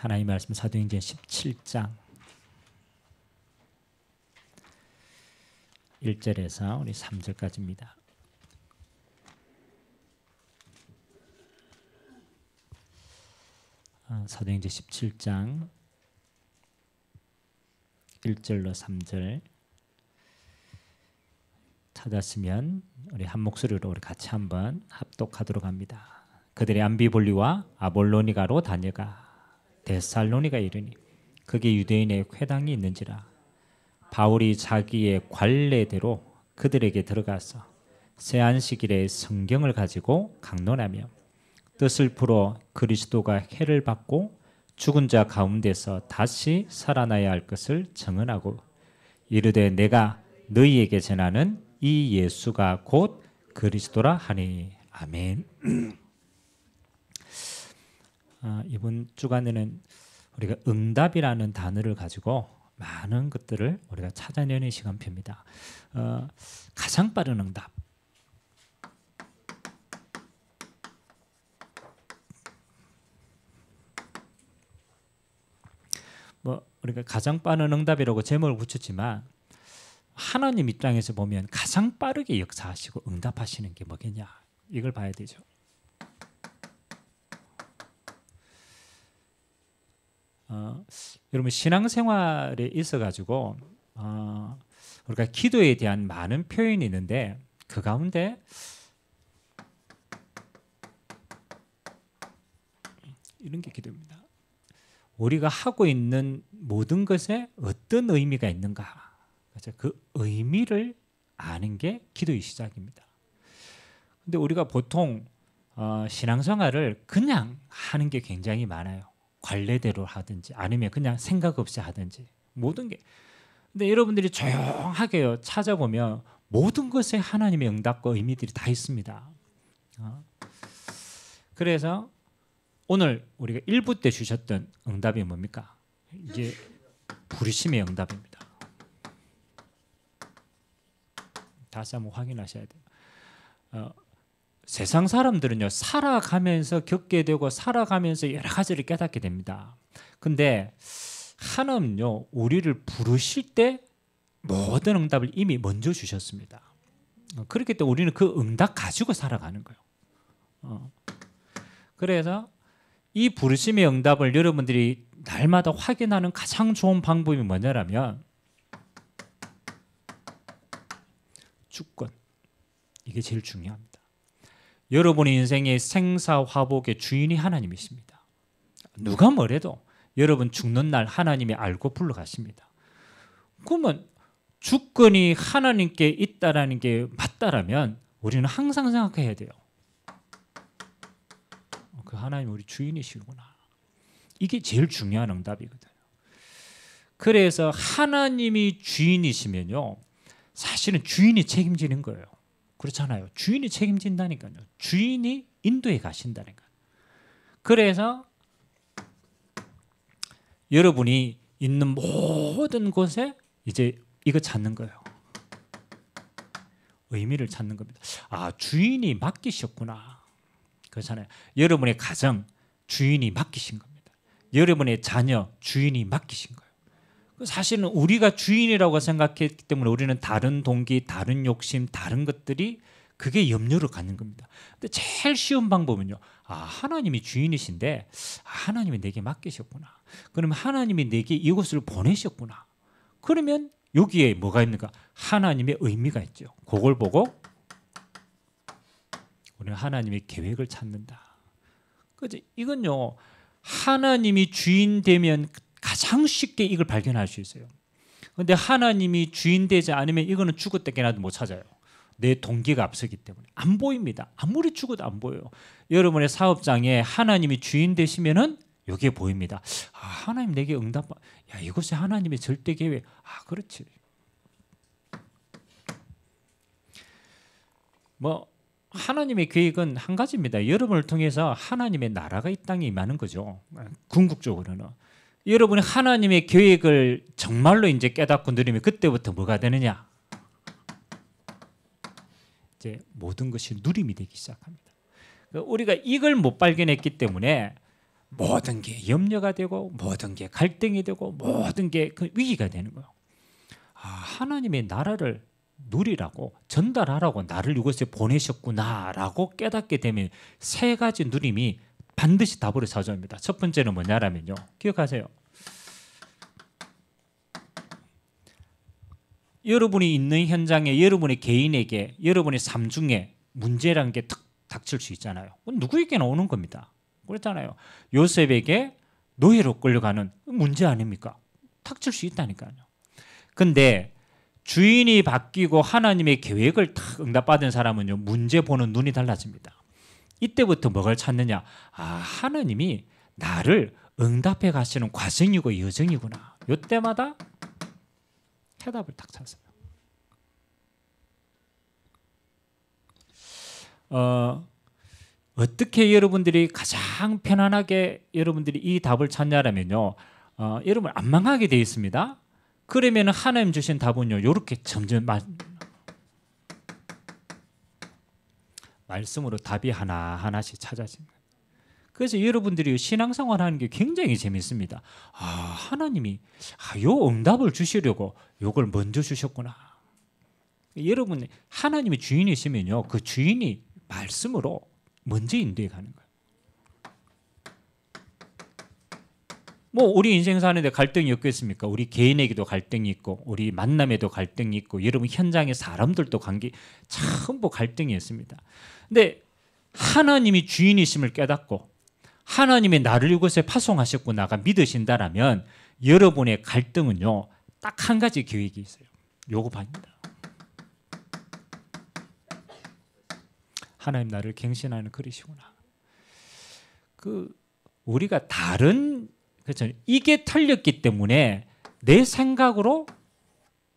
하나님의 말씀 사도행전 17장 1절에서 우리 3절까지입니다. 사도행전 17장 1절로 3절 찾았으면 우리 한 목소리로 우리 같이 한번 합독하도록 합니다. 그들의 암비볼리와 아볼로니가로 다녀가 데살로니가 이르니 거기 유대인의 회당이 있는지라 바울이 자기의 관례대로 그들에게 들어가서 새 안식일에 성경을 가지고 강론하며 뜻을 풀어 그리스도가 해를 받고 죽은 자 가운데서 다시 살아나야 할 것을 증언하고 이르되 내가 너희에게 전하는 이 예수가 곧 그리스도라 하니. 아멘. 이번 주간에는 우리가 응답이라는 단어를 가지고 많은 것들을 우리가 찾아내는 시간표입니다. 가장 빠른 응답. 우리가 가장 빠른 응답이라고 제목을 붙였지만 하나님 입장에서 보면 가장 빠르게 역사하시고 응답하시는 게 뭐겠냐, 이걸 봐야 되죠. 여러분 신앙생활에 있어가지고 우리가 기도에 대한 많은 표현이 있는데 그 가운데 이런 게 기도입니다. 우리가 하고 있는 모든 것에 어떤 의미가 있는가, 그렇죠? 그 의미를 아는 게 기도의 시작입니다. 근데 우리가 보통 신앙생활을 그냥 하는 게 굉장히 많아요. 관례대로 하든지 아니면 그냥 생각 없이 하든지 모든 게. 근데 여러분들이 조용하게 찾아보면 모든 것에 하나님의 응답과 의미들이 다 있습니다. 그래서 오늘 우리가 1부 때 주셨던 응답이 뭡니까? 이게 부르심의 응답입니다. 다시 한번 확인하셔야 돼요. 세상 사람들은요, 살아가면서 겪게 되고 살아가면서 여러 가지를 깨닫게 됩니다. 근데 하나님은요, 우리를 부르실 때 모든 응답을 이미 먼저 주셨습니다. 그렇기 때문에 우리는 그 응답 가지고 살아가는 거예요. 그래서 이 부르심의 응답을 여러분들이 날마다 확인하는 가장 좋은 방법이 뭐냐면 주권. 이게 제일 중요합니다. 여러분의 인생의 생사화복의 주인이 하나님이십니다. 누가 뭐래도 여러분 죽는 날 하나님이 알고 불러가십니다. 그러면 주권이 하나님께 있다라는 게 맞다라면 우리는 항상 생각해야 돼요. 그 하나님 우리 주인이시구나. 이게 제일 중요한 응답이거든요. 그래서 하나님이 주인이시면요, 사실은 주인이 책임지는 거예요. 그렇잖아요. 주인이 책임진다니까요. 주인이 인도에 가신다니까요. 그래서 여러분이 있는 모든 곳에 이제 이거 찾는 거예요. 의미를 찾는 겁니다. 아, 주인이 맡기셨구나. 그렇잖아요. 여러분의 가정 주인이 맡기신 겁니다. 여러분의 자녀 주인이 맡기신 거예요. 사실은 우리가 주인이라고 생각했기 때문에 우리는 다른 동기, 다른 욕심, 다른 것들이 그게 염려를 갖는 겁니다. 근데 제일 쉬운 방법은요, 하나님이 주인이신데 하나님이 내게 맡기셨구나. 그러면 하나님이 내게 이곳을 보내셨구나. 그러면 여기에 뭐가 있는가? 하나님의 의미가 있죠. 그걸 보고 우리는 하나님의 계획을 찾는다. 그죠? 이건요, 하나님이 주인 되면 가장 쉽게 이걸 발견할 수 있어요. 그런데 하나님이 주인 되지 않으면 이거는 죽었다 깨나도 못 찾아요. 내 동기가 앞서기 때문에 안 보입니다. 아무리 죽어도 안 보여요. 여러분의 사업장에 하나님이 주인 되시면은 여기에 보입니다. 하나님 내게 응답. 야, 이것이 하나님의 절대 계획. 그렇지. 하나님의 계획은 한 가지입니다. 여러분을 통해서 하나님의 나라가 이 땅에 임하는 거죠. 궁극적으로는. 여러분이 하나님의 계획을 정말로 이제 깨닫고 누리면 그때부터 뭐가 되느냐? 이제 모든 것이 누림이 되기 시작합니다. 우리가 이걸 못 발견했기 때문에 모든 게 염려가 되고 모든 게 갈등이 되고 모든 게 그 위기가 되는 거예요. 하나님의 나라를 누리라고 전달하라고 나를 이곳에 보내셨구나라고 깨닫게 되면 세 가지 누림이 반드시 답으로 찾아옵니다. 첫 번째는 뭐냐라면요. 기억하세요. 여러분이 있는 현장에 여러분의 개인에게 여러분의 삶 중에 문제라는 게 탁 닥칠 수 있잖아요. 누구에게나 오는 겁니다. 그렇잖아요. 요셉에게 노예로 끌려가는 문제 아닙니까? 닥칠 수 있다니까요. 근데 주인이 바뀌고 하나님의 계획을 탁 응답받은 사람은요, 문제 보는 눈이 달라집니다. 이때부터 뭐를 찾느냐? 하나님이 나를 응답해 가시는 과정이고 여정이구나. 이때마다 해답을 딱 찾아요. 어떻게 여러분들이 가장 편안하게 여러분들이 이 답을 찾냐면요, 여러분 안 망하게 되어 있습니다. 그러면 하나님 주신 답은요, 이렇게 점점 말씀으로 답이 하나하나씩 찾아집니다. 그래서 여러분들이 신앙생활 하는 게 굉장히 재밌습니다. 하나님이 요 응답을 주시려고 요걸 먼저 주셨구나. 여러분 하나님이 주인이시면요, 그 주인이 말씀으로 먼저 인도해 가는 거예요. 뭐 우리 인생 사는데 갈등이 없겠습니까? 우리 개인에게도 갈등이 있고 우리 만남에도 갈등이 있고 여러분 현장의 사람들도 관계 전부 갈등이 있습니다. 근데 하나님이 주인이심을 깨닫고 하나님이 나를 이곳에 파송하셨구나가 믿으신다라면 여러분의 갈등은요, 딱 한 가지 계획이 있어요. 요거 반입니다. 하나님 나를 갱신하는 그릇이구나. 우리가 다른, 그렇죠, 이게 틀렸기 때문에 내 생각으로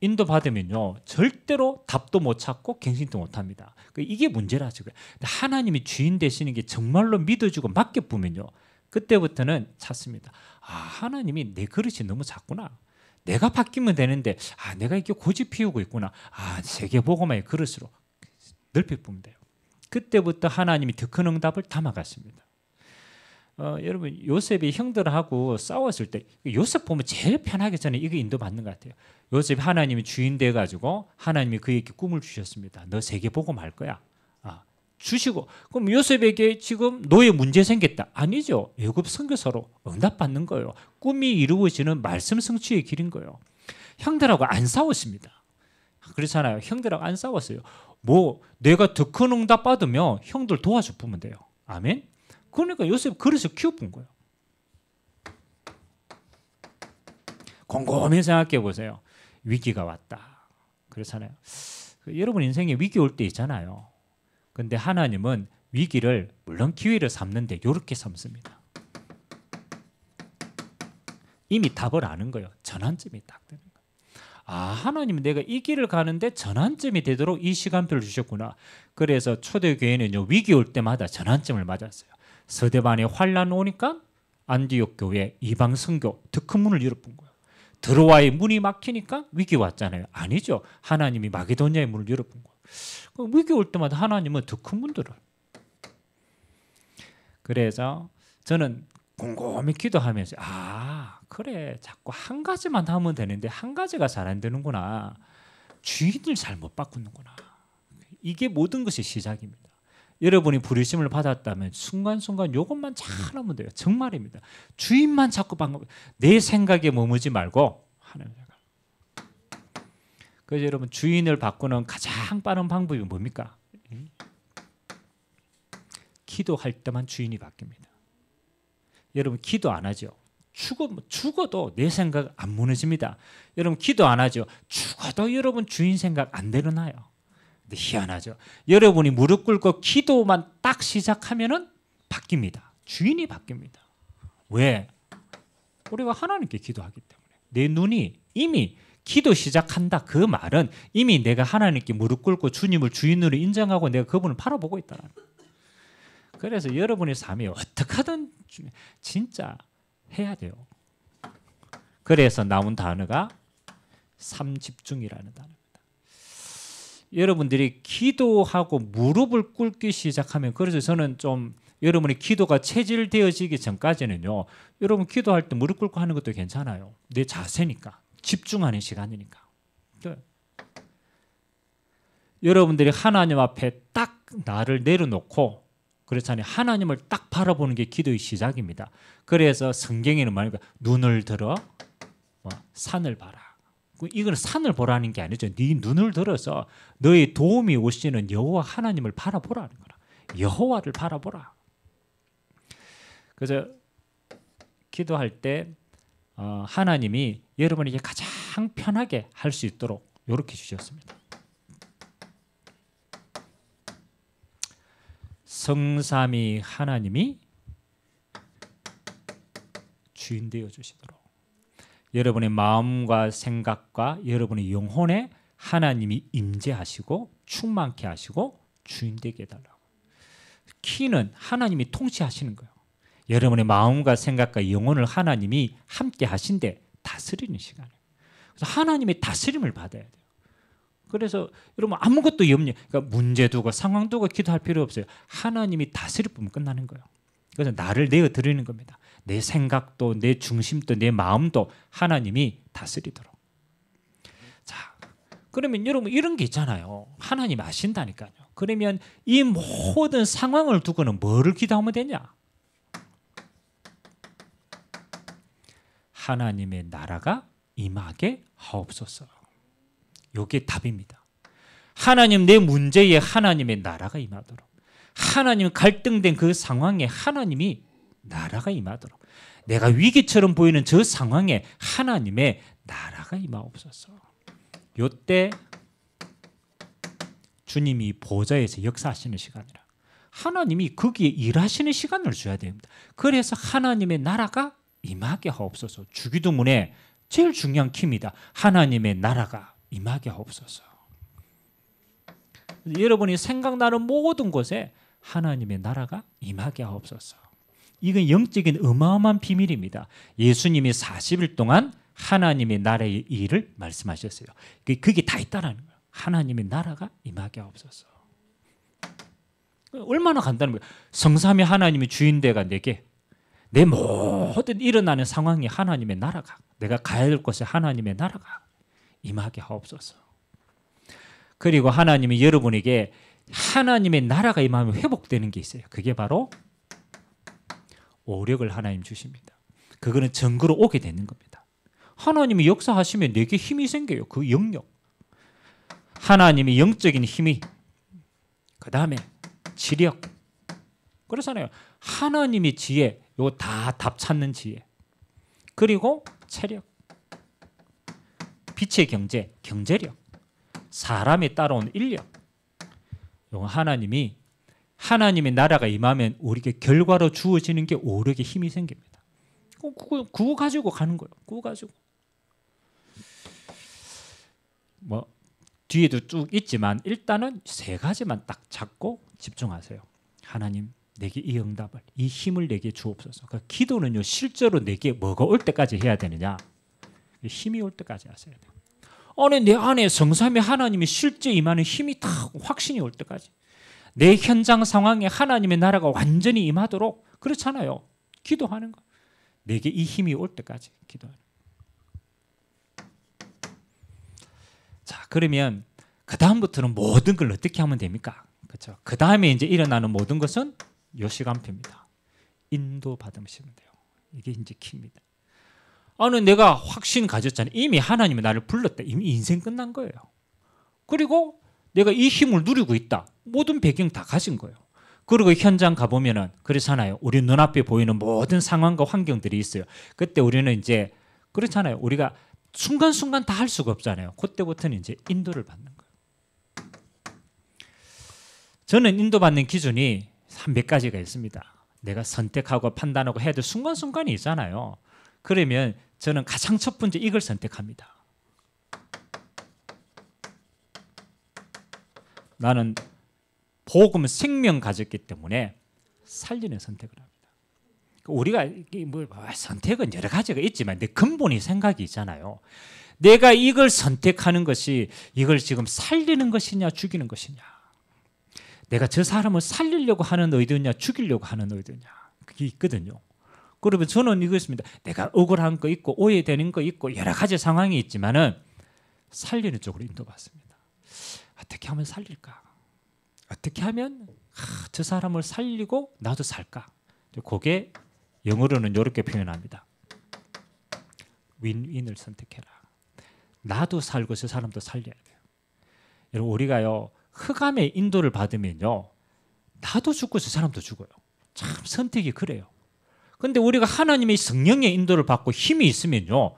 인도받으면요, 절대로 답도 못 찾고 갱신도 못 합니다. 이게 문제라죠. 하나님이 주인 되시는 게 정말로 믿어주고 맡겨보면요, 그때부터는 찾습니다. 하나님이 내 그릇이 너무 작구나. 내가 바뀌면 되는데 내가 이렇게 고집 피우고 있구나. 세계복음화의 그릇으로 넓혀보면 돼요. 그때부터 하나님이 더 큰 응답을 담아갔습니다. 여러분 요셉이 형들하고 싸웠을 때 요셉 보면 제일 편하게 저는 이거 인도받는 것 같아요. 요셉이 하나님이 주인 돼가지고 하나님이 그에게 꿈을 주셨습니다. 너 세계복음 할 거야. 주시고 그럼 요셉에게 지금 노예 문제 생겼다. 아니죠. 애굽 선교사로 응답받는 거예요. 꿈이 이루어지는 말씀 성취의 길인 거예요. 형들하고 안 싸웠습니다. 그렇잖아요. 형들하고 안 싸웠어요. 뭐 내가 더 큰 응답 받으면 형들 도와줘 보면 돼요. 아멘. 그러니까 요셉 그래서 키워본 거예요. 곰곰이 생각해 보세요. 위기가 왔다. 그렇잖아요. 여러분 인생에 위기 올 때 있잖아요. 근데 하나님은 위기를 물론 기회를 삼는데 이렇게 삼습니다. 이미 답을 아는 거예요. 전환점이 딱 되는 거예요. 하나님은 내가 이 길을 가는데 전환점이 되도록 이 시간표를 주셨구나. 그래서 초대교회는요, 위기 올 때마다 전환점을 맞았어요. 서대반에 환란 오니까 안디옥 교회 이방 선교 더 큰 문을 열어본 거예요. 드로아의 문이 막히니까 위기 왔잖아요. 아니죠. 하나님이 마게도냐의 문을 열어본 거예요. 위기 올 때마다 하나님은 더 큰 문들을. 그래서 저는 곰곰이 기도하면서 그래 자꾸 한 가지만 하면 되는데 한 가지가 잘 안 되는구나. 주인을 잘 못 바꾸는구나. 이게 모든 것이 시작입니다. 여러분이 부르심을 받았다면 순간순간 이것만 잘하면 돼요. 정말입니다. 주인만 자꾸 내 생각에 머무지 말고 하나님. 그래서 여러분 주인을 바꾸는 가장 빠른 방법이 뭡니까? 기도할 때만 주인이 바뀝니다. 여러분 기도 안 하죠. 죽어도 내 생각 안 무너집니다. 여러분 기도 안 하죠. 죽어도 여러분 주인 생각 안 내려놔요. 근데 희한하죠. 여러분이 무릎 꿇고 기도만 딱 시작하면은 바뀝니다. 주인이 바뀝니다. 왜? 우리가 하나님께 기도하기 때문에. 내 눈이 이미 기도 시작한다. 그 말은 이미 내가 하나님께 무릎 꿇고 주님을 주인으로 인정하고 내가 그분을 바라보고 있다는 거예요. 그래서 여러분의 삶이 어떻게 하든 진짜 해야 돼요. 그래서 나온 단어가 삼집중이라는 단어입니다. 여러분들이 기도하고 무릎을 꿇기 시작하면, 그래서 저는 좀 여러분의 기도가 체질되어지기 전까지는요, 여러분 기도할 때 무릎 꿇고 하는 것도 괜찮아요. 내 자세니까, 집중하는 시간이니까. 여러분들이 하나님 앞에 딱 나를 내려놓고, 그렇잖아요. 하나님을 딱 바라보는 게 기도의 시작입니다. 그래서 성경에는 말하니까 눈을 들어 산을 봐라. 이건 산을 보라는 게 아니죠. 네 눈을 들어서 너의 도움이 오시는 여호와 하나님을 바라보라는 거라. 여호와를 바라보라. 그래서 기도할 때 하나님이 여러분에게 가장 편하게 할 수 있도록 이렇게 주셨습니다. 성삼위 하나님이 주인 되어 주시도록 여러분의 마음과 생각과 여러분의 영혼에 하나님이 임재하시고 충만케 하시고 주인 되게 해달라고. 키는 하나님이 통치하시는 거예요. 여러분의 마음과 생각과 영혼을 하나님이 함께 하신데 다스리는 시간이에요. 그래서 하나님의 다스림을 받아야 돼요. 그래서 여러분 아무것도 염려, 그러니까 문제 두고 상황 두고 기도할 필요 없어요. 하나님이 다스리면 끝나는 거예요. 그래서 나를 내어 드리는 겁니다. 내 생각도 내 중심도 내 마음도 하나님이 다스리도록. 자, 그러면 여러분 이런 게 있잖아요. 하나님 아신다니까요. 그러면 이 모든 상황을 두고는 뭐를 기도하면 되냐? 하나님의 나라가 임하게 하옵소서. 이게 답입니다. 하나님 내 문제에 하나님의 나라가 임하도록, 하나님 갈등된 그 상황에 하나님이 나라가 임하도록, 내가 위기처럼 보이는 저 상황에 하나님의 나라가 임하옵소서. 이때 주님이 보좌에서 역사하시는 시간이라 하나님이 거기에 일하시는 시간을 줘야 됩니다. 그래서 하나님의 나라가 임하게 하옵소서. 주기도문에 제일 중요한 키입니다. 하나님의 나라가 임하게 하옵소서. 여러분이 생각나는 모든 곳에 하나님의 나라가 임하게 하옵소서. 이건 영적인 어마어마한 비밀입니다. 예수님이 40일 동안 하나님의 나라의 일을 말씀하셨어요. 그게 다 있다라는 거예요. 하나님의 나라가 임하게 하옵소서. 얼마나 간단한 거예요. 성삼위 하나님의 주인되가 내게, 내 모든 일어나는 상황이 하나님의 나라가, 내가 가야 될 곳에 하나님의 나라가 임하게 하옵소서. 그리고 하나님이 여러분에게 하나님의 나라가 임하면 회복되는 게 있어요. 그게 바로 오력을 하나님 주십니다. 그거는 정거로 오게 되는 겁니다. 하나님이 역사하시면 내게 힘이 생겨요. 그 영역. 하나님이 영적인 힘이, 그 다음에 지력. 그렇잖아요. 하나님의 지혜, 이거 다 답 찾는 지혜. 그리고 체력, 빛의 경제, 경제력, 사람에 따라온 인력. 이거 하나님의 나라가 임하면 우리에게 결과로 주어지는 게 오력의 힘이 생깁니다. 그거 가지고 가는 거예요. 그거 가지고. 뭐 뒤에도 쭉 있지만 일단은 세 가지만 딱 잡고 집중하세요. 하나님, 내게 이 응답을, 이 힘을 내게 주옵소서. 그러니까 기도는요, 실제로 내게 뭐가 올 때까지 해야 되느냐? 힘이 올 때까지 하셔야 돼요. 아니, 내 안에 성삼위 하나님이 실제 임하는 힘이 다 확신이 올 때까지, 내 현장 상황에 하나님의 나라가 완전히 임하도록, 그렇잖아요. 기도하는 거. 내게 이 힘이 올 때까지 기도하는 거. 자, 그러면 그 다음부터는 모든 걸 어떻게 하면 됩니까? 그렇죠. 그 다음에 이제 일어나는 모든 것은 요 시간표입니다. 인도 받으시면 돼요. 이게 이제 키입니다. 아니, 내가 확신 가졌잖아요. 이미 하나님이 나를 불렀다. 이미 인생 끝난 거예요. 그리고 내가 이 힘을 누리고 있다. 모든 배경 다 가진 거예요. 그리고 현장 가보면은 그렇잖아요. 우리 눈앞에 보이는 모든 상황과 환경들이 있어요. 그때 우리는 이제 그렇잖아요. 우리가 순간순간 다 할 수가 없잖아요. 그때부터는 이제 인도를 받는 거예요. 저는 인도받는 기준이 몇 가지가 있습니다. 내가 선택하고 판단하고 해야 될 순간순간이 있잖아요. 그러면 저는 가장 첫 번째 이걸 선택합니다. 나는 복음 생명 가졌기 때문에 살리는 선택을 합니다. 우리가 뭐 선택은 여러 가지가 있지만 내 근본이 생각이 있잖아요. 내가 이걸 선택하는 것이 이걸 지금 살리는 것이냐 죽이는 것이냐. 내가 저 사람을 살리려고 하는 의도냐 죽이려고 하는 의도냐 그게 있거든요. 그러면 저는 이것입니다. 내가 억울한 거 있고 오해되는 거 있고 여러 가지 상황이 있지만은 살리는 쪽으로 인도받습니다. 어떻게 하면 살릴까? 어떻게 하면 저 사람을 살리고 나도 살까? 그게 영어로는 이렇게 표현합니다. 윈윈을 선택해라. 나도 살고 저 사람도 살려야 돼요. 여러분 우리가요 흑암의 인도를 받으면요 나도 죽고 저 사람도 죽어요. 참 선택이 그래요. 근데 우리가 하나님의 성령의 인도를 받고 힘이 있으면요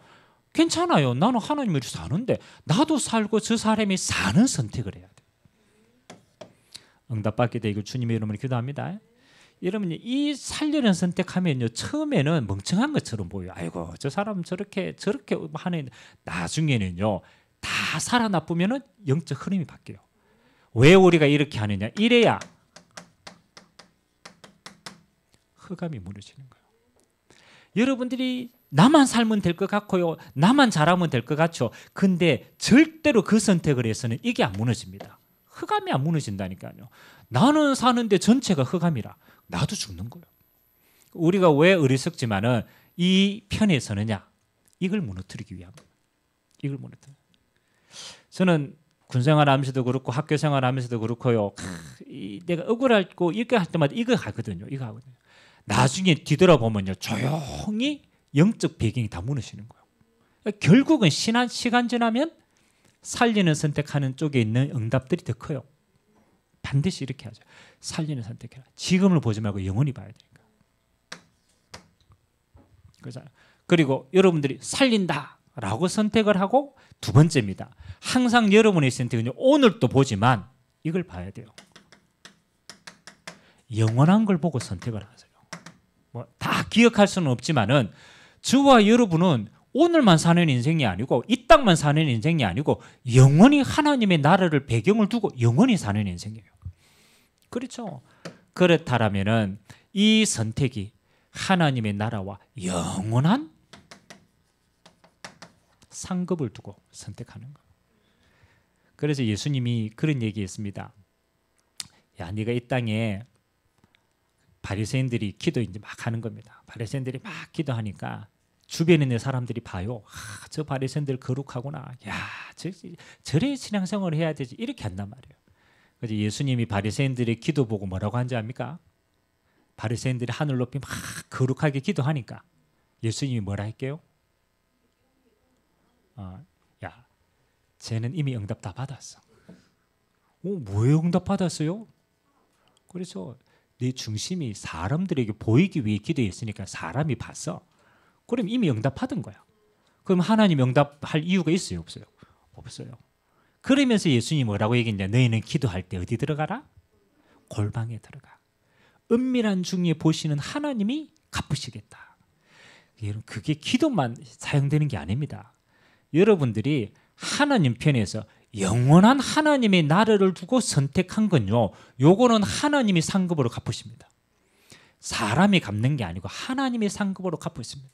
괜찮아요. 나는 하나님을 사는데 나도 살고 저 사람이 사는 선택을 해야 돼요. 응답받게 되기를 주님의 이름으로 기도합니다. 여러분 이 살려는 선택하면요 처음에는 멍청한 것처럼 보여요. 아이고 저 사람 저렇게 하는 나중에는요 다 살아나쁘면은 영적 흐름이 바뀌어요. 왜 우리가 이렇게 하느냐? 이래야 흑암이 무너지는 거예요. 여러분들이 나만 살면 될 것 같고요. 나만 잘하면 될 것 같죠. 근데 절대로 그 선택을 해서는 이게 안 무너집니다. 흑암이 안 무너진다니까요. 나는 사는데 전체가 흑암이라 나도 죽는 거예요. 우리가 왜 어리석지만은 이 편에 서느냐? 이걸 무너뜨리기 위함. 이걸 무너뜨려. 저는 군생활 하면서도 그렇고 학교 생활하면서도 그렇고요. 내가 억울하고 이거 할 때마다 이거 하거든요. 이거 하거든요. 나중에 뒤돌아보면요. 조용히 영적 배경이 다 무너지는 거예요. 결국은 시간 지나면 살리는 선택하는 쪽에 있는 응답들이 더 커요. 반드시 이렇게 하죠. 살리는 선택해라. 지금을 보지 말고 영원히 봐야 되니까. 그렇잖아요. 그리고 여러분들이 살린다라고 선택을 하고 두 번째입니다. 항상 여러분의 선택은 오늘도 보지만 이걸 봐야 돼요. 영원한 걸 보고 선택을 하세요. 뭐 다 기억할 수는 없지만은 저와 여러분은 오늘만 사는 인생이 아니고 이 땅만 사는 인생이 아니고 영원히 하나님의 나라를 배경을 두고 영원히 사는 인생이에요. 그렇죠? 그렇다라면은 이 선택이 하나님의 나라와 영원한 상급을 두고 선택하는 거예요. 그래서 예수님이 그런 얘기했습니다. 야, 네가 이 땅에 바리새인들이 기도 이제 막 하는 겁니다. 바리새인들이 막 기도하니까 주변에 있는 사람들이 봐요. 저 바리새인들 거룩하구나. 야, 저래 신앙생활을 해야 되지. 이렇게 한단 말이에요. 그래서 예수님이 바리새인들의 기도 보고 뭐라고 한지 압니까? 바리새인들이 하늘 높이 막 거룩하게 기도하니까 예수님이 뭐라 할게요? 야, 쟤는 이미 응답 다 받았어. 뭐에 응답 받았어요? 그래서 내 중심이 사람들에게 보이기 위해 기도했으니까 사람이 봤어. 그럼 이미 응답받은 거야. 그럼 하나님 응답할 이유가 있어요? 없어요? 없어요. 그러면서 예수님이 뭐라고 얘기했냐? 너희는 기도할 때 어디 들어가라? 골방에 들어가. 은밀한 중에 보시는 하나님이 갚으시겠다. 여러분 그게 기도만 사용되는 게 아닙니다. 여러분들이 하나님 편에서 영원한 하나님의 나라를 두고 선택한 건요. 요거는 하나님이 상급으로 갚으십니다. 사람이 갚는 게 아니고 하나님의 상급으로 갚으십니다.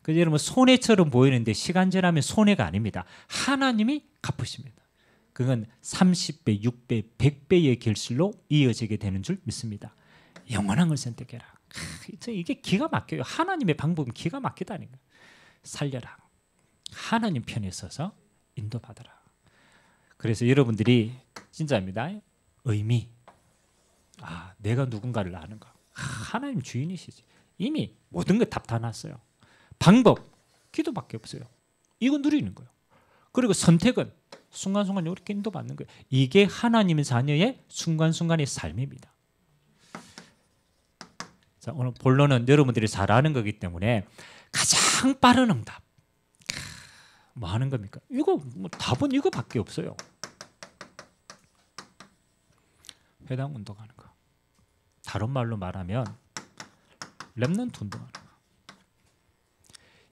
그래서 여러분 손해처럼 보이는데 시간 지나면 손해가 아닙니다. 하나님이 갚으십니다. 그건 30배, 6배, 100배의 결실로 이어지게 되는 줄 믿습니다. 영원한 걸 선택해라. 이게 기가 막혀요. 하나님의 방법은 기가 막히다니까. 살려라. 하나님 편에 서서 인도받아라. 그래서 여러분들이 진짜입니다. 의미. 내가 누군가를 아는 거. 하나님 주인이시지. 이미 모든 것 답 다 놨어요. 방법, 기도밖에 없어요. 이거 누리는 거예요. 그리고 선택은 순간순간 이렇게 인도받는 거예요. 이게 하나님의 자녀의 순간순간의 삶입니다. 자, 오늘 본론은 여러분들이 잘 아는 거기 때문에 가장 빠른 응답. 뭐 하는 겁니까? 이거 답은 이거밖에 없어요. 회당 운동하는 거. 다른 말로 말하면 렘넌트 운동하는 거.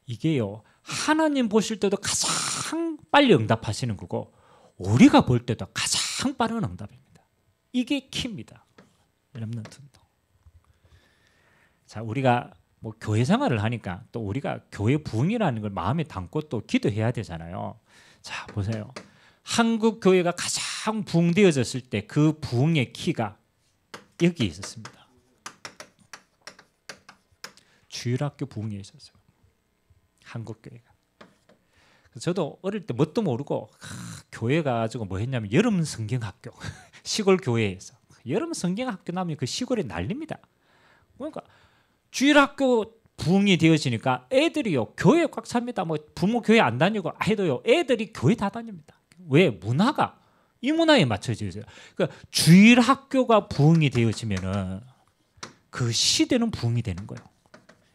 이게요. 하나님 보실 때도 가장 빨리 응답하시는 거고 우리가 볼 때도 가장 빠른 응답입니다. 이게 키입니다. 렘넌트 운동. 자, 우리가 뭐 교회 생활을 하니까 또 우리가 교회 부흥이라는 걸 마음에 담고 또 기도해야 되잖아요. 자, 보세요. 한국 교회가 가장 부흥되어졌을 때 그 부흥의 키가 여기 있었습니다. 주일학교 부흥회에 있었어요. 한국교회가. 저도 어릴 때 뭣도 모르고 교회 가지고 뭐 했냐면 여름 성경학교 시골 교회에서 여름 성경학교 나면 그 시골에 난립니다. 그러니까 주일학교 부흥이 되어지니까 애들이요 교회 꽉 찹니다. 뭐 부모 교회 안 다니고 해도요 애들이 교회 다 다닙니다. 왜? 문화가 이 문화에 맞춰져 있어요. 그러니까 주일학교가 부흥이 되어지면은 그 시대는 부흥이 되는 거예요.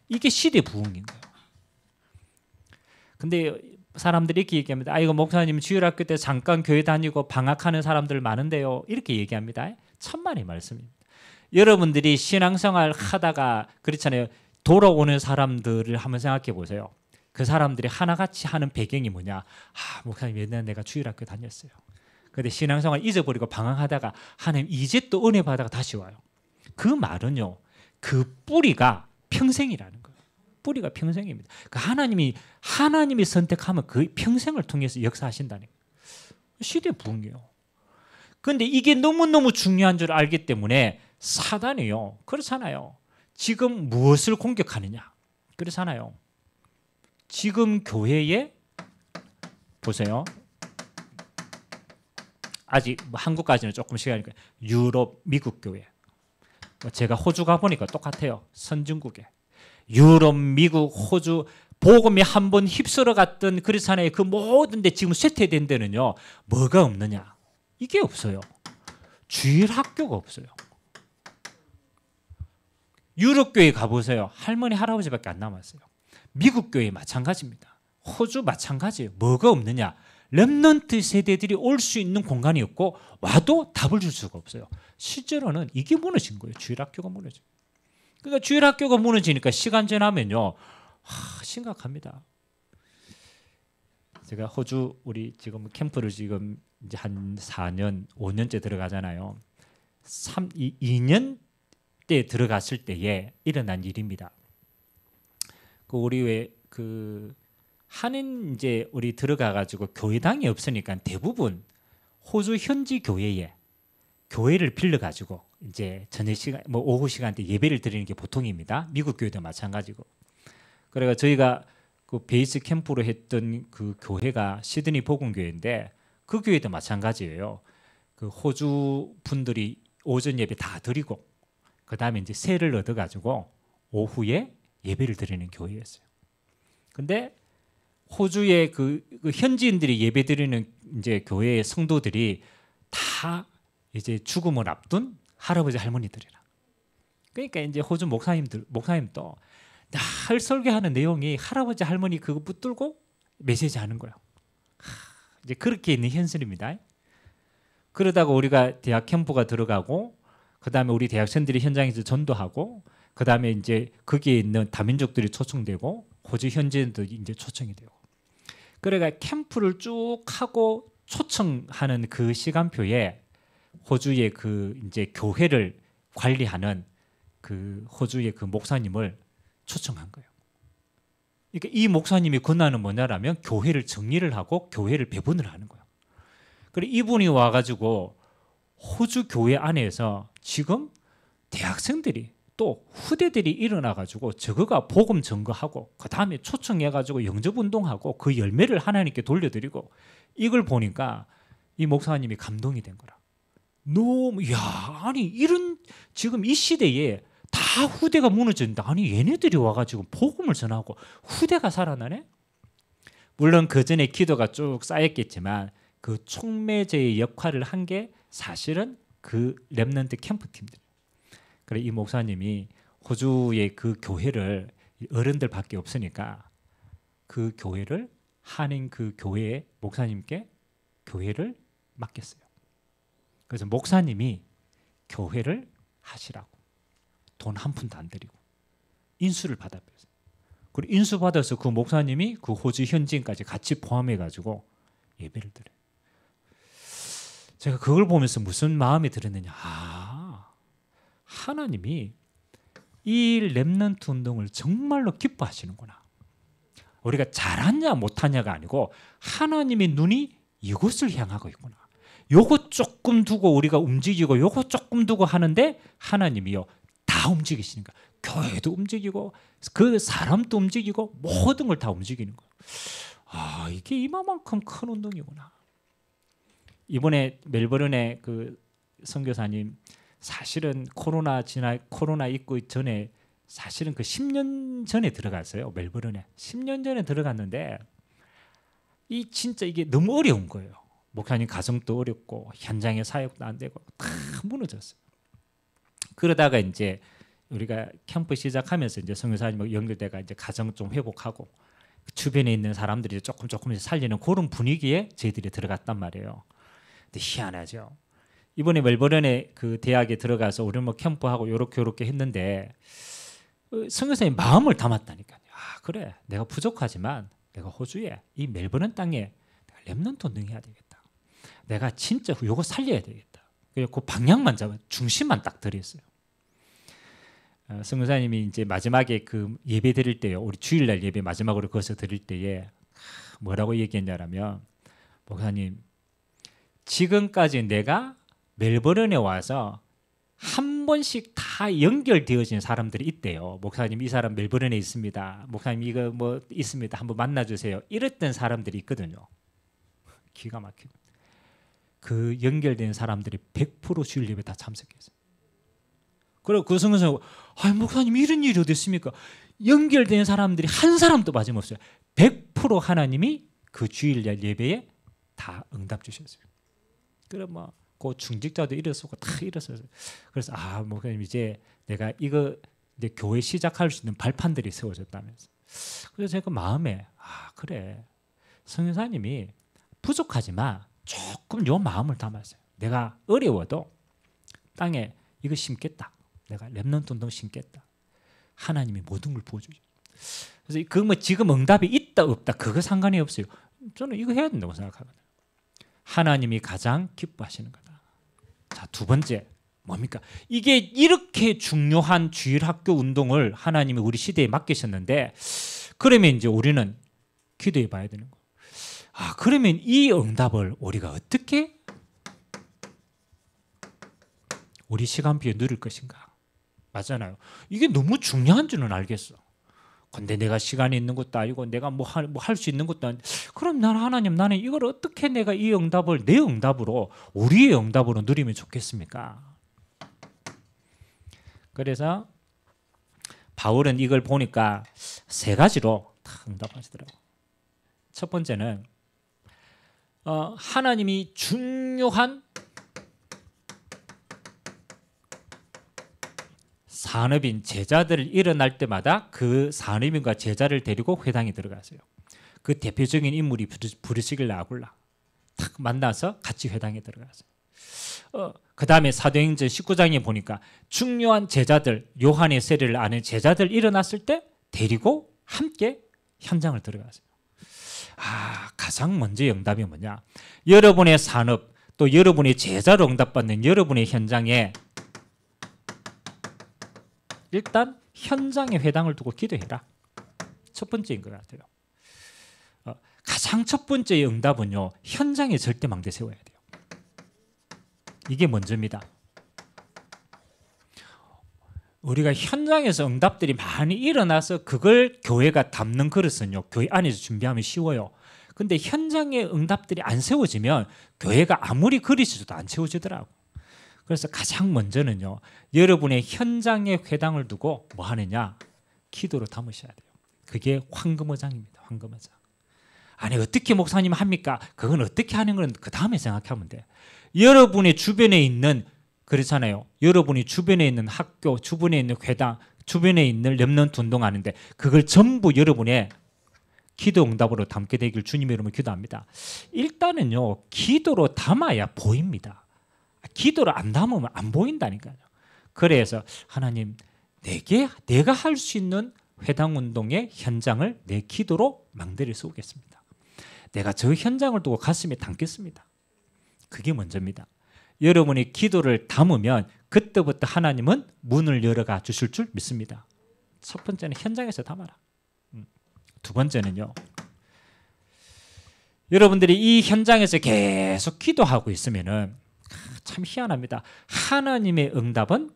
이게 시대 부흥인 거예요. 근데 사람들이 이렇게 얘기합니다. 이거 목사님 주일학교 때 잠깐 교회 다니고 방학하는 사람들 많은데요. 이렇게 얘기합니다. 천만의 말씀입니다. 여러분들이 신앙생활 하다가 그렇잖아요. 돌아오는 사람들을 한번 생각해 보세요. 그 사람들이 하나같이 하는 배경이 뭐냐. 목사님 옛날에 내가 주일학교 다녔어요. 근데 신앙생활 잊어버리고 방황하다가 하나님 이제 또 은혜 받다가 다시 와요. 그 말은요. 그 뿌리가 평생이라는 거예요. 뿌리가 평생입니다. 그 하나님이 선택하면 그 평생을 통해서 역사하신다는 거예요. 시대 부흥이에요. 그런데 이게 너무너무 중요한 줄 알기 때문에 사단이요. 그렇잖아요. 지금 무엇을 공격하느냐. 그렇잖아요. 지금 교회에 보세요. 아직 한국까지는 조금 시간이 걸려요. 유럽, 미국 교회. 제가 호주 가보니까 똑같아요. 선진국에. 유럽, 미국, 호주 복음이 한번 휩쓸어 갔던 그렇잖아요. 그 모든 데 지금 쇠퇴된 데는요. 뭐가 없느냐. 이게 없어요. 주일학교가 없어요. 유럽 교회 가보세요. 할머니, 할아버지밖에 안 남았어요. 미국 교회 마찬가지입니다. 호주 마찬가지예요. 뭐가 없느냐. 렘넌트 세대들이 올 수 있는 공간이 없고 와도 답을 줄 수가 없어요. 실제로는 이게 무너진 거예요. 주일학교가 무너진 거예요. 그러니까 주일학교가 무너지니까 시간 지나면요. 심각합니다. 제가 호주 우리 지금 캠프를 지금 이제 한 4년, 5년째 들어가잖아요. 2년 때 들어갔을 때에 일어난 일입니다. 그 우리 왜 그 한인 이제 우리 들어가 가지고 교회당이 없으니까 대부분 호주 현지 교회에 교회를 빌려 가지고 이제 저녁 시간 뭐 오후 시간대 예배를 드리는 게 보통입니다. 미국 교회도 마찬가지고. 그래가 저희가 그 베이스 캠프로 했던 그 교회가 시드니 복음교회인데 그 교회도 마찬가지예요. 그 호주 분들이 오전 예배 다 드리고 그 다음에 이제 세를 얻어 가지고 오후에 예배를 드리는 교회였어요. 근데 호주의 그 현지인들이 예배드리는 이제 교회의 성도들이 다 이제 죽음을 앞둔 할아버지 할머니들이라. 그러니까 이제 호주 목사님도 늘 설교하는 내용이 할아버지 할머니 그거 붙들고 메시지 하는 거예요. 이제 그렇게 있는 현실입니다. 그러다가 우리가 대학 캠프가 들어가고 그다음에 우리 대학생들이 현장에서 전도하고 그다음에 이제 거기에 있는 다민족들이 초청되고 호주 현지인들이 이제 초청이 되고. 그래가 캠프를 쭉 하고 초청하는 그 시간표에 호주의 그 이제 교회를 관리하는 그 호주의 그 목사님을 초청한 거예요. 그러니까 이 목사님이 권한은 뭐냐라면 교회를 정리를 하고 교회를 배분을 하는 거예요. 그리고 이분이 와가지고 호주 교회 안에서 지금 대학생들이 또 후대들이 일어나가지고 저거가 복음 전거하고 그 다음에 초청해가지고 영접운동하고 그 열매를 하나님께 돌려드리고 이걸 보니까 이 목사님이 감동이 된 거라. 너무 아니 이런 지금 이 시대에 다 후대가 무너졌는데 아니 얘네들이 와가지고 복음을 전하고 후대가 살아나네? 물론 그 전에 기도가 쭉 쌓였겠지만 그 촉매제의 역할을 한 게 사실은 그 렘넌트 캠프팀들. 그래 이 목사님이 호주의 그 교회를 어른들밖에 없으니까 그 교회를 한인 그 교회의 목사님께 교회를 맡겼어요. 그래서 목사님이 교회를 하시라고 돈 한 푼도 안 드리고 인수를 받아버렸어요. 그리고 인수 받아서 그 목사님이 그 호주 현지인까지 같이 포함해 가지고 예배를 드려요. 제가 그걸 보면서 무슨 마음이 들었느냐. 하나님이 이 렘넌트 운동을 정말로 기뻐하시는구나. 우리가 잘하냐 못하냐가 아니고 하나님의 눈이 이곳을 향하고 있구나. 요거 조금 두고 우리가 움직이고 요거 조금 두고 하는데 하나님이요 다 움직이시니까 교회도 움직이고 그 사람도 움직이고 모든 걸 다 움직이는 거예요. 아, 이게 이만큼 큰 운동이구나. 이번에 멜버른에 그 선교사님 사실은 코로나 있고 전에 사실은 그 10년 전에 들어갔어요. 멜버른에 10년 전에 들어갔는데 진짜 이게 너무 어려운 거예요. 목사님 가정도 어렵고 현장의 사역도 안 되고 다 무너졌어요. 그러다가 이제 우리가 캠프 시작하면서 이제 선교사님하고 연결돼가 이제 가정 좀 회복하고 주변에 있는 사람들이 조금씩 살리는 그런 분위기에 저희들이 들어갔단 말이에요. 근데 희한하죠. 이번에 멜버른에 그 대학에 들어가서 우리 뭐 캠프하고 요렇게 했는데 선교사님 마음을 담았다니까요. 아, 그래, 내가 부족하지만 내가 호주에 이 멜버른 땅에 내가 렘넌트 운동해야 되겠다. 내가 진짜 요거 살려야 되겠다. 그 방향만 잡아 중심만 딱 들였어요. 선교사님이 이제 마지막에 그 예배 드릴 때요, 우리 주일날 예배 마지막으로 거기서 드릴 때에 뭐라고 얘기했냐면, 목사님 지금까지 내가 멜버른에 와서 한 번씩 다 연결되어진 사람들이 있대요. 목사님 이 사람 멜버른에 있습니다. 목사님 이거 뭐 있습니다. 한번 만나주세요. 이랬던 사람들이 있거든요. 기가 막히고 그 연결된 사람들이 100% 주일 예배 다 참석했어요. 그리고 그 성교사님, 아 목사님 이런 일이 어디 있습니까? 연결된 사람들이 한 사람도 빠짐없어요. 100% 하나님이 그 주일날 예배에 다 응답 주셨어요. 그럼 뭐 그 중직자도 일어서고 다 일어서요. 그래서 아 목사님 이제 내가 이거 이제 교회 시작할 수 있는 발판들이 세워졌다면서. 그래서 제가 마음에 아 그래 성교사님이 부족하지만 조금 요 마음을 담았어요. 내가 어려워도 땅에 이거 심겠다. 내가 렘넌트 운동 심겠다. 하나님이 모든 걸 부어주죠. 그래서 그 뭐 지금 응답이 있다 없다 그거 상관이 없어요. 저는 이거 해야 된다고 생각하거든요. 하나님이 가장 기뻐하시는 거다. 자, 두 번째 뭡니까? 이게 이렇게 중요한 주일학교 운동을 하나님이 우리 시대에 맡기셨는데 그러면 이제 우리는 기도해 봐야 되는 거예요. 아, 그러면 이 응답을 우리가 어떻게 우리 시간표에 누릴 것인가? 맞잖아요. 이게 너무 중요한 줄은 알겠어. 근데 내가 시간이 있는 것도 아니고 내가 뭐 할 수 있는 것도 아닌데 그럼 나는 이걸 어떻게 내가 이 응답을 내 응답으로 우리의 응답으로 누리면 좋겠습니까? 그래서 바울은 이걸 보니까 세 가지로 다 응답하시더라고요. 첫 번째는 하나님이 중요한 산업인 제자들을 일어날 때마다 그 산업인과 제자를 데리고 회당에 들어가세요. 그 대표적인 인물이 부르시길 아굴라 딱 만나서 같이 회당에 들어가세요. 그 다음에 사도행전 19장에 보니까 중요한 제자들 요한의 세례를 아는 제자들 일어났을 때 데리고 함께 현장을 들어가세요. 아, 가장 먼저 응답이 뭐냐? 여러분의 산업 또 여러분의 제자로 응답받는 여러분의 현장에 일단 현장에 회당을 두고 기도해라. 첫 번째인 것 같아요. 가장 첫 번째의 응답은요, 현장에 절대망대 세워야 돼요. 이게 먼저입니다. 우리가 현장에서 응답들이 많이 일어나서 그걸 교회가 담는 그릇은요, 교회 안에서 준비하면 쉬워요. 근데 현장에 응답들이 안 세워지면 교회가 아무리 그리셔도 안 채워지더라고. 그래서 가장 먼저는요, 여러분의 현장에 회당을 두고 뭐 하느냐? 기도로 담으셔야 돼요. 그게 황금어장입니다. 황금어장. 아니 어떻게 목사님 합니까? 그건 어떻게 하는 건 그 다음에 생각하면 돼. 여러분의 주변에 있는 그렇잖아요. 여러분이 주변에 있는 학교, 주변에 있는 회당, 주변에 있는 렘넌트 운동하는데 그걸 전부 여러분의 기도 응답으로 담게 되길 주님의 이름으로 기도합니다. 일단은요, 기도로 담아야 보입니다. 기도를 안 담으면 안 보인다니까요. 그래서 하나님, 내가 할 수 있는 회당 운동의 현장을 내 기도로 망대를 세우겠습니다. 내가 저 현장을 두고 가슴에 담겠습니다. 그게 먼저입니다. 여러분이 기도를 담으면 그때부터 하나님은 문을 열어가 주실 줄 믿습니다. 첫 번째는 현장에서 담아라. 두 번째는요, 여러분들이 이 현장에서 계속 기도하고 있으면은 참 희한합니다. 하나님의 응답은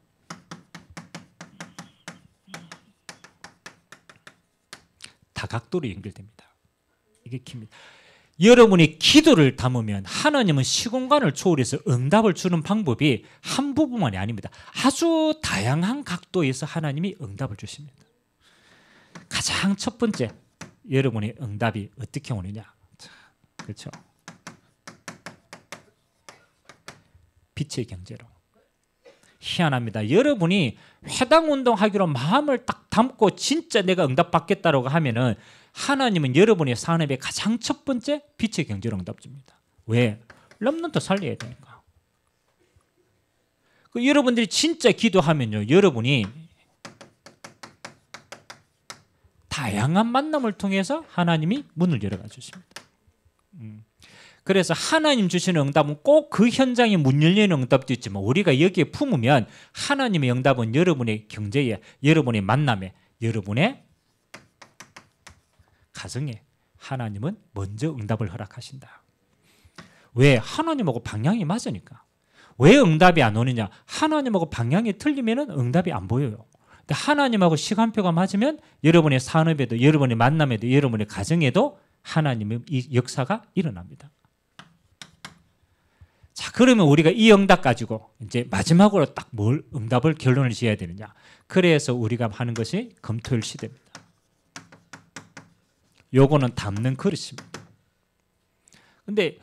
다각도로 연결됩니다. 이게 킵니다. 여러분이 기도를 담으면 하나님은 시공간을 초월해서 응답을 주는 방법이 한 부분만이 아닙니다. 아주 다양한 각도에서 하나님이 응답을 주십니다. 가장 첫 번째, 여러분의 응답이 어떻게 오느냐? 그렇죠? 빛의 경제로. 희한합니다. 여러분이 회당운동하기로 마음을 딱 담고 진짜 내가 응답받겠다라고 하면은 하나님은 여러분의 산업의 가장 첫 번째 빛의 경제로 응답 줍니다. 왜? 렘넌트 살려야 되니까. 여러분들이 진짜 기도하면요, 여러분이 다양한 만남을 통해서 하나님이 문을 열어가 주십니다. 그래서 하나님 주시는 응답은 꼭 그 현장에 문 열리는 응답도 있지만 우리가 여기에 품으면 하나님의 응답은 여러분의 경제에, 여러분의 만남에, 여러분의 가정에 하나님은 먼저 응답을 허락하신다. 왜? 하나님하고 방향이 맞으니까. 왜 응답이 안 오느냐? 하나님하고 방향이 틀리면 응답이 안 보여요. 근데 하나님하고 시간표가 맞으면 여러분의 산업에도, 여러분의 만남에도, 여러분의 가정에도 하나님의 이 역사가 일어납니다. 자, 그러면 우리가 이 응답 가지고 이제 마지막으로 딱 뭘 응답을 결론을 지어야 되느냐? 그래서 우리가 하는 것이 금토일 시대입니다. 요거는 담는 그릇입니다. 근데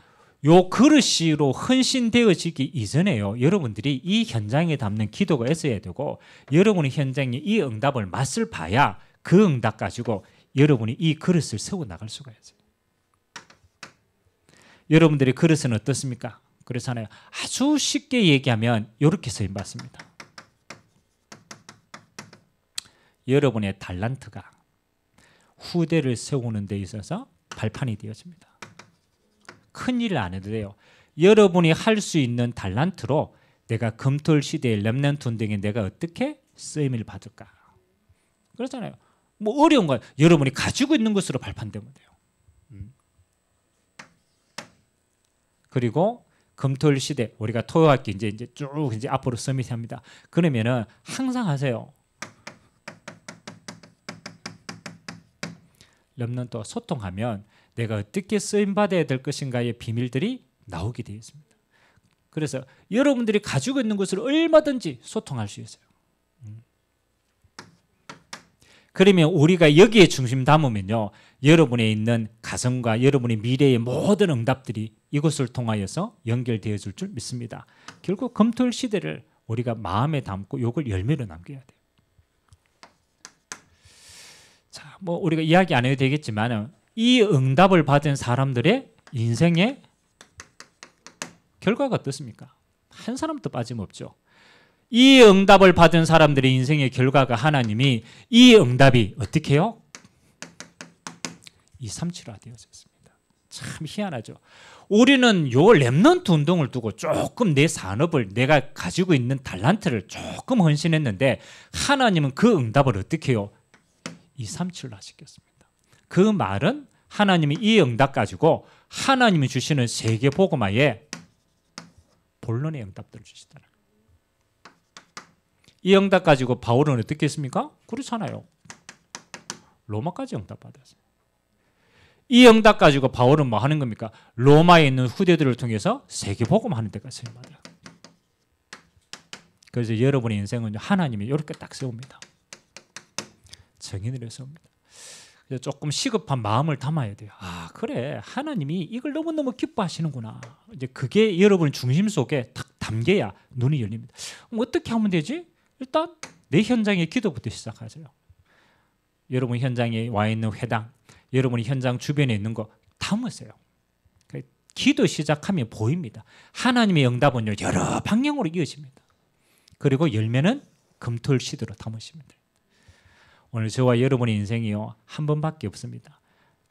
요 그릇이로 헌신되어지기 이전에요, 여러분들이 이 현장에 담는 기도가 있어야 되고 여러분의 현장에 이 응답을 맛을 봐야 그 응답 가지고 여러분이 이 그릇을 세워 나갈 수가 있어요. 여러분들의 그릇은 어떻습니까? 그렇잖아요. 아주 쉽게 얘기하면 이렇게 쓰임 받습니다. 여러분의 달란트가 후대를 세우는 데 있어서 발판이 되어집니다. 큰일을 안 해도 돼요. 여러분이 할 수 있는 달란트로 내가 금토일 시대의 렘넌트 운동에 내가 어떻게 쓰임을 받을까? 그렇잖아요. 뭐 어려운 거예요. 여러분이 가지고 있는 것으로 발판되면 돼요. 그리고 금토일 시대, 우리가 토요학기 이제 쭉 이제 앞으로 서밋합니다. 그러면은 항상 하세요. 렘넌트와 소통하면 내가 어떻게 쓰임 받아야 될 것인가의 비밀들이 나오게 되어 있습니다. 그래서 여러분들이 가지고 있는 것을 얼마든지 소통할 수 있어요. 그러면 우리가 여기에 중심 담으면요, 여러분에 있는 가정과 여러분의 미래의 모든 응답들이 이것을 통하여서 연결되어질 줄 믿습니다. 결국 금토일 시대를 우리가 마음에 담고 이걸 열매로 남겨야 돼요. 자, 뭐 우리가 이야기 안 해도 되겠지만 이 응답을 받은 사람들의 인생의 결과가 어떻습니까? 한 사람도 빠짐없죠. 이 응답을 받은 사람들의 인생의 결과가 하나님이 이 응답이 어떻게 해요? 237화 되어졌습니다. 참 희한하죠. 우리는 요 렘넌트 운동을 두고 조금 내 산업을, 내가 가지고 있는 달란트를 조금 헌신했는데 하나님은 그 응답을 어떻게 해요? 237화 시켰습니다. 그 말은 하나님이 이 응답 가지고 하나님이 주시는 세계 복음화에 본론의 응답들을 주시더라. 이 응답 가지고 바울은 어떻게 했습니까? 그렇잖아요. 로마까지 응답 받았어요. 이 응답 가지고 바울은 뭐 하는 겁니까? 로마에 있는 후대들을 통해서 세계 복음 하는 데가 쓰임 받아요. 그래서 여러분의 인생은 하나님이 이렇게 딱 세웁니다. 정인을 세웁니다. 그래서 조금 시급한 마음을 담아야 돼요. 아, 그래, 하나님이 이걸 너무너무 기뻐하시는구나. 이제 그게 여러분 중심 속에 딱 담겨야 눈이 열립니다. 그럼 어떻게 하면 되지? 일단 내 현장의 기도부터 시작하세요. 여러분 현장에 와 있는 회당, 여러분이 현장 주변에 있는 거 담으세요. 기도 시작하면 보입니다. 하나님의 응답은 여러 방향으로 이어집니다. 그리고 열매는 금토일 시대로 담으시면 돼요. 오늘 저와 여러분의 인생이요, 한 번밖에 없습니다.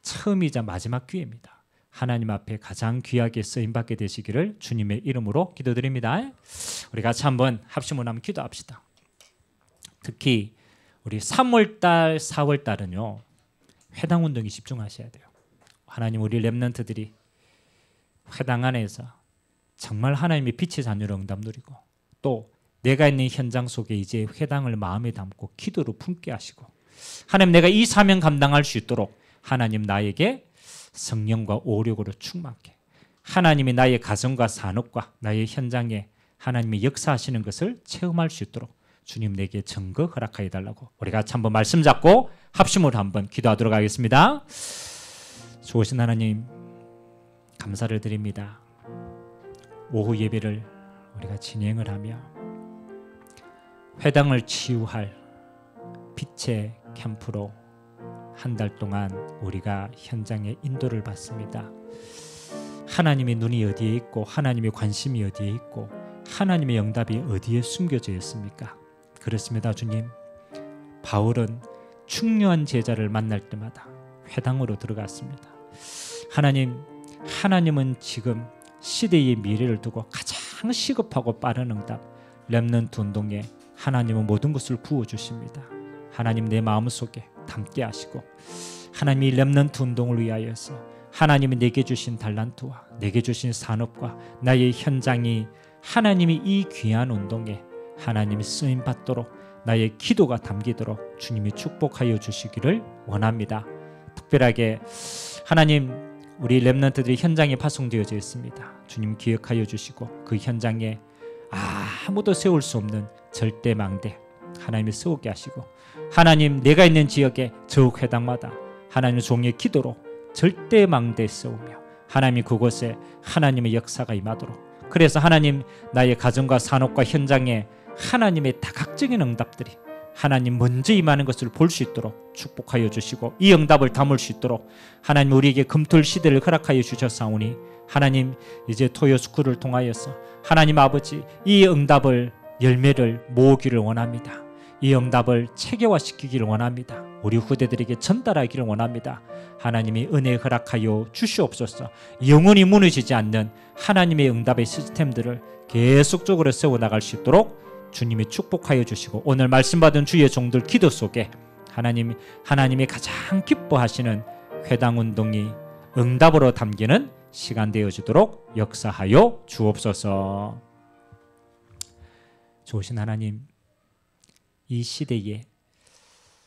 처음이자 마지막 기회입니다. 하나님 앞에 가장 귀하게 쓰임받게 되시기를 주님의 이름으로 기도드립니다. 우리 같이 한번 합심을 한번 기도합시다. 특히 우리 3월달, 4월달은요, 회당운동에 집중하셔야 돼요. 하나님, 우리 렘넌트들이 회당 안에서 정말 하나님의 빛의 자녀로 응답 누리고 또 내가 있는 현장 속에 이제 회당을 마음에 담고 기도로 품게 하시고 하나님 내가 이 사명 감당할 수 있도록 하나님 나에게 성령과 오력으로 충만케 하나님이 나의 가정과 산업과 나의 현장에 하나님이 역사하시는 것을 체험할 수 있도록 주님 내게 증거 허락하여 달라고 우리 같이 한번 말씀 잡고 합심으로 한번 기도하도록 하겠습니다. 좋으신 하나님 감사를 드립니다. 오후 예배를 우리가 진행을 하며 회당을 치유할 빛의 캠프로 한 달 동안 우리가 현장에 인도를 받습니다. 하나님의 눈이 어디에 있고 하나님의 관심이 어디에 있고 하나님의 응답이 어디에 숨겨져 있습니까? 그렇습니다. 주님, 바울은 충녀한 제자를 만날 때마다 회당으로 들어갔습니다. 하나님은 지금 시대의 미래를 두고 가장 시급하고 빠른 응답 렘넌트 운동에 하나님은 모든 것을 부어주십니다. 하나님 내 마음속에 담게 하시고 하나님이 렘넌트 운동을 위하여서 하나님이 내게 주신 달란트와 내게 주신 산업과 나의 현장이 하나님이 이 귀한 운동에 하나님이 쓰임받도록 나의 기도가 담기도록 주님이 축복하여 주시기를 원합니다. 특별하게 하나님 우리 렘넌트들이 현장에 파송되어져 있습니다. 주님 기억하여 주시고 그 현장에 아무도 세울 수 없는 절대망대 하나님이 세우게 하시고 하나님 내가 있는 지역에 저욱 회당마다 하나님의 종의 기도로 절대망대 세우며 하나님이 그곳에 하나님의 역사가 임하도록 그래서 하나님 나의 가정과 산업과 현장에 하나님의 다각적인 응답들이 하나님 먼저 임하는 것을 볼 수 있도록 축복하여 주시고 이 응답을 담을 수 있도록 하나님 우리에게 금토일 시대를 허락하여 주셨사오니 하나님 이제 토요스쿨을 통하여서 하나님 아버지 이 응답을 열매를 모으기를 원합니다. 이 응답을 체계화시키기를 원합니다. 우리 후대들에게 전달하기를 원합니다. 하나님이 은혜 허락하여 주시옵소서. 영원히 무너지지 않는 하나님의 응답의 시스템들을 계속적으로 세워나갈 수 있도록 주님이 축복하여 주시고 오늘 말씀받은 주의 종들 기도 속에 하나님이 가장 기뻐하시는 회당운동이 응답으로 담기는 시간 되어지도록 역사하여 주옵소서. 좋으신 하나님, 이 시대에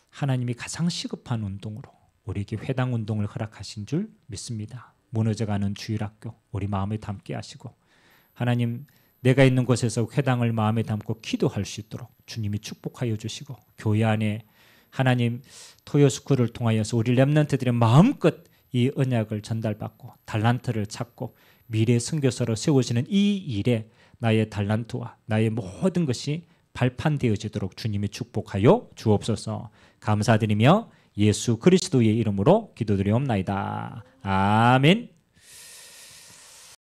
하나님이 가장 시급한 운동으로 우리에게 회당운동을 허락하신 줄 믿습니다. 무너져가는 주일학교 우리 마음에 담게 하시고 하나님 내가 있는 곳에서 회당을 마음에 담고 기도할 수 있도록 주님이 축복하여 주시고 교회 안에 하나님 토요스쿨을 통하여서 우리 렘넌트들의 마음껏 이 언약을 전달받고 달란트를 찾고 미래 선교사로 세워지는 이 일에 나의 달란트와 나의 모든 것이 발판되어지도록 주님이 축복하여 주옵소서. 감사드리며 예수 그리스도의 이름으로 기도드리옵나이다. 아멘.